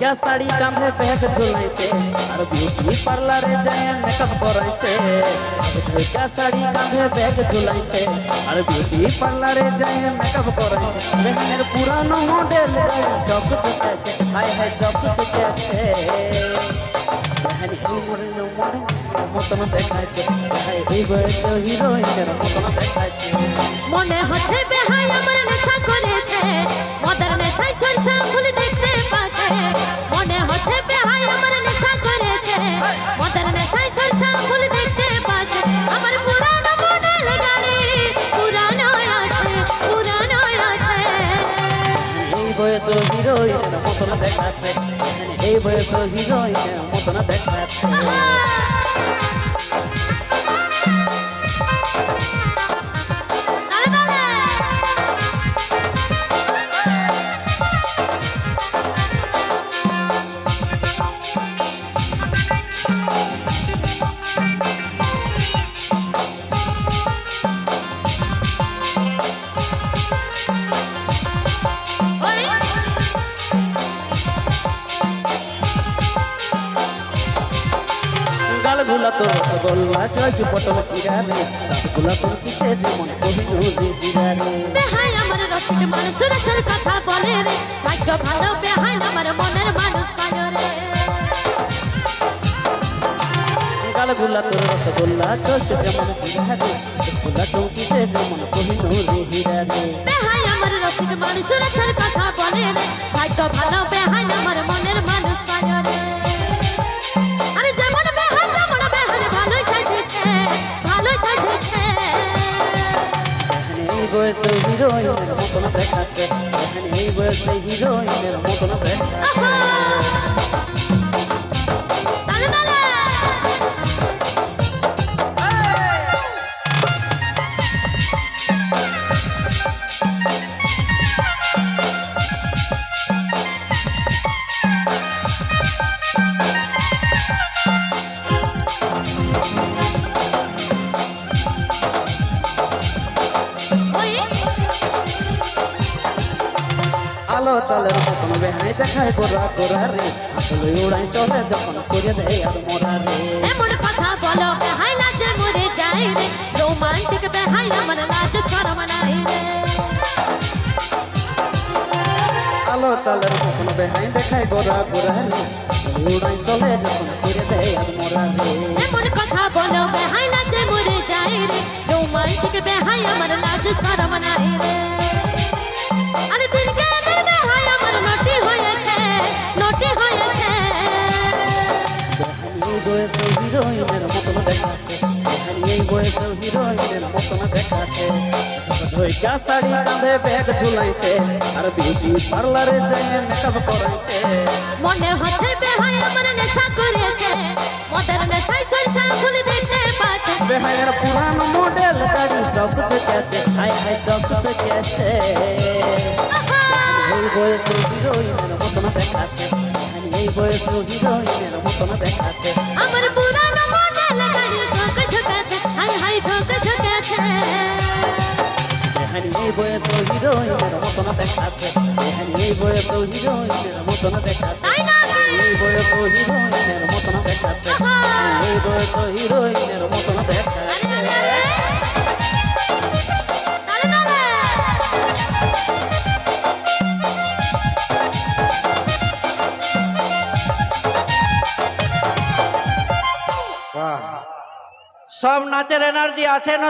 ঢাকা শাড়ি কাঁধে ব্যাগ ঝুলাইছে আর বিউটি পার্লারে যায় মেকআপ করাইছে ঢাকা শাড়ি কাঁধে ব্যাগ ঝুলাইছে আর বিউটি পার্লারে যায় মেকআপ করাইছে বেহেনের পুরানো মডেল চক চকেছে হায় হায় চক চকেছে বেহেন এই মডেল মতন দেখাইছে হায় এই বয়সে হিরোইনের মতন দেখাইছে মনে হচ্ছে বেহাই আমার নেশা করেছে মদের নেশায় সরষা ফুল দেখতে পাচ্ছে মনে হচ্ছে বেহাই আমার নেশা করেছে মদের নেশায় সরষা ফুল দেখতে পাচ্ছে আমার পুরানো মডেল গাড়ি পুরানো আছে এই বয়সে হিরোইনের মতন দেখাচ্ছে এই বয়সে হিরোইনের মতন দেখাচ্ছে গালগুলা তো রসগোল্লা জয় পটল চিরা রে রাতগুলা তোর কিসে যেমন কহিনুর দিরা রে বেহাই আমার রসিক মানুষ রসের কথা বলে রে ভাগ্য ভালো বেহাই আমার মনের মানুষ পায় রে গালগুলা তোর রসগোল্লা জয় যেমন চিরা রে রাতগুলা তোর কিসে যেমন কহিনুর দিরা রে বেহাই আমার রসিক মানুষ রসের কথা বলে রে ভাগ্য ভালো বেহাই আমার মনের মানুষ পায় রে আরে যেমন বেহাই তেমন বেহাই ভালোই সাজেছে এই বয়সে হিরোইনের মতন দেখাচ্ছে এই বয়সে হিরোইনের মতন দেখাচ্ছে আলো চালের মতন বেহাই দেখায় গোরা গোরা রে আসলে উড়াই চলে যখন করে দেয় আর মোরা রে এমন কথা বলো বেহাই লাজে মরে যায় রে রোমান্টিক বেহাই আমার লাজ শরম নাই রে আলো চালের মতন বেহাই দেখায় গোরা গোরা রে উড়াই চলে যখন করে দেয় আর মোরা রে এমন কথা বলো বেহাই লাজে মরে যায় রে রোমান্টিক বেহাই আমার লাজ শরম নাই রে আরে দিনকে দিন বেহাই আমার নটি হয়েছে এই বয়সে হিরোইনের মতন দেখাচ্ছে এই বয়সে হিরোইনের মতন দেখাচ্ছে ঢাকা শাড়ি কাঁধে ব্যাগ ঝুলাইছে আর বিউটি পার্লারে যায় মেকআপ করাইছে মনে হচ্ছে বেহাই আমার নেশা করেছে মদের নেশায় সরষা ফুল দেখতে পাচ্ছে বেহাইয়ের পুরানো মডেল গাড়ি চক চকেছে হায় হায় চক চকেছে এই বয়সে হিরোইনের মতন দেখাচ্ছে এই বয়সে হিরোইনের মতন দেখাচ্ছে আমার পুরানো মডেল গাড়ি ঝোঁক ঝোঁকাছে হাই হাই ঝোঁক ঝোঁকাছে এই বয়সে হিরোইনের মতন দেখাচ্ছে এই বয়সে হিরোইনের মতন দেখাচ্ছে তাই না এই বয়সে হিরোইনের মতন দেখাচ্ছে এই বয়সে হিরোইনের মতন দেখাচ্ছে সব নাচের এনার্জি আছে না?